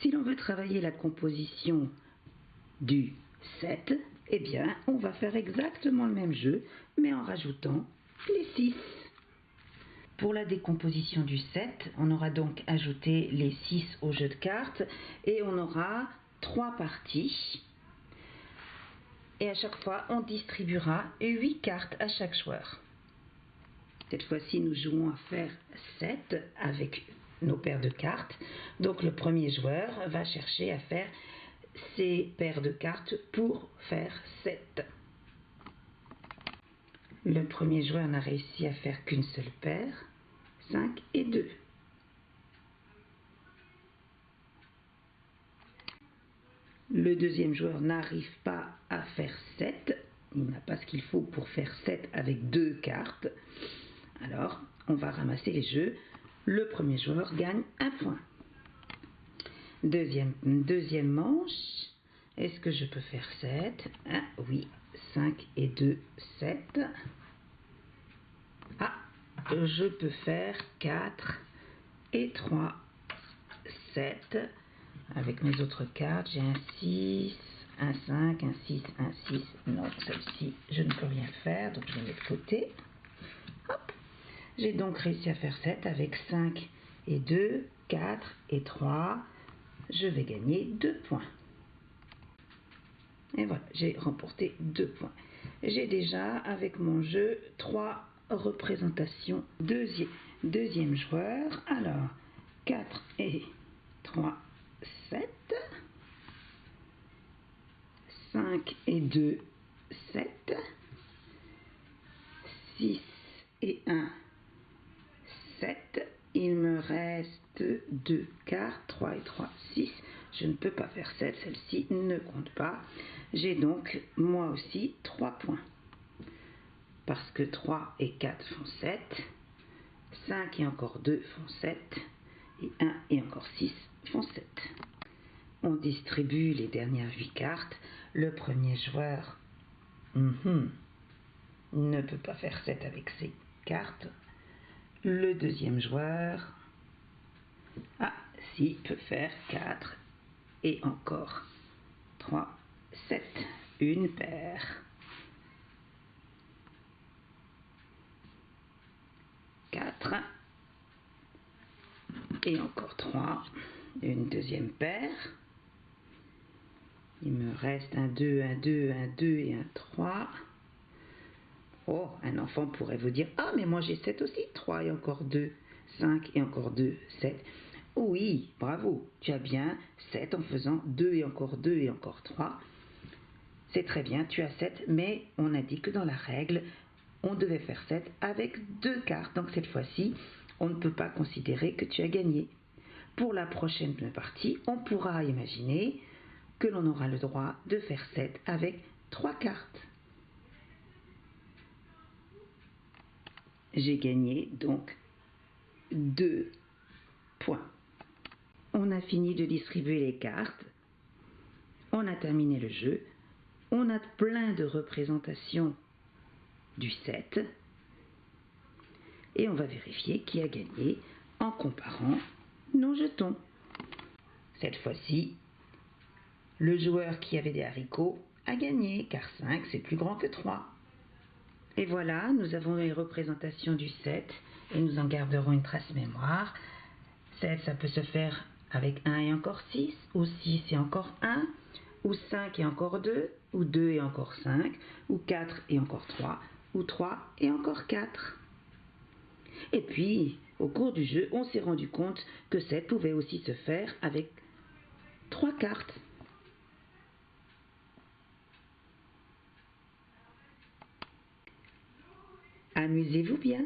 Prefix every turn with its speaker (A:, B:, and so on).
A: Si l'on veut travailler la composition du 7, eh bien, on va faire exactement le même jeu, mais en rajoutant les 6. Pour la décomposition du 7, on aura donc ajouté les 6 au jeu de cartes et on aura 3 parties. Et à chaque fois, on distribuera 8 cartes à chaque joueur. Cette fois-ci, nous jouons à faire 7 avec nos paires de cartes. Donc le premier joueur va chercher à faire ses paires de cartes pour faire 7. Le premier joueur n'a réussi à faire qu'une seule paire, 5 et 2. Le deuxième joueur n'arrive pas à faire 7. Il n'a pas ce qu'il faut pour faire 7 avec 2 cartes. Alors, on va ramasser les jeux. Le premier joueur gagne 1 point. Deuxième manche. Est-ce que je peux faire 7? Ah oui, 5 et 2, 7. Ah, je peux faire 4 et 3, 7. Avec mes autres cartes, j'ai un 6, un 5, un 6, un 6. Non, celle-ci, je ne peux rien faire, donc je vais mettre de côté. Hop. J'ai donc réussi à faire 7 avec 5 et 2, 4 et 3. Je vais gagner 2 points. Et voilà, j'ai remporté 2 points. J'ai déjà, avec mon jeu, 3 représentations. Deuxième joueur. Alors, 4 et 3, 7. 5 et 2, 7. 6 et 1, 7. Il me reste 2 cartes, 3 et 3, 6. Je ne peux pas faire 7, celle-ci ne compte pas. J'ai donc, moi aussi, 3 points. Parce que 3 et 4 font 7. 5 et encore 2 font 7. Et 1 et encore 6 font 7. On distribue les dernières 8 cartes. Le premier joueur ne peut pas faire 7 avec ses cartes. Le deuxième joueur, si, peut faire 4 et encore 3, 7. Une paire. 4 et encore 3. Une deuxième paire. Il me reste un 2, un 2, un 2 et un 3. Oh, un enfant pourrait vous dire, ah, mais moi j'ai 7 aussi, 3 et encore 2, 5 et encore 2, 7. Oui, bravo, tu as bien 7 en faisant 2 et encore 2 et encore 3. C'est très bien, tu as 7, mais on a dit que dans la règle, on devait faire 7 avec 2 cartes. Donc cette fois-ci, on ne peut pas considérer que tu as gagné. Pour la prochaine partie, on pourra imaginer que l'on aura le droit de faire 7 avec 3 cartes. J'ai gagné donc 2 points. On a fini de distribuer les cartes. On a terminé le jeu. On a plein de représentations du 7. Et on va vérifier qui a gagné en comparant nos jetons. Cette fois-ci, le joueur qui avait des haricots a gagné, car 5 c'est plus grand que 3. Et voilà, nous avons les représentations du 7 et nous en garderons une trace mémoire. 7, ça peut se faire avec 1 et encore 6, ou 6 et encore 1, ou 5 et encore 2, ou 2 et encore 5, ou 4 et encore 3, ou 3 et encore 4. Et puis, au cours du jeu, on s'est rendu compte que 7 pouvait aussi se faire avec 3 cartes. Amusez-vous bien.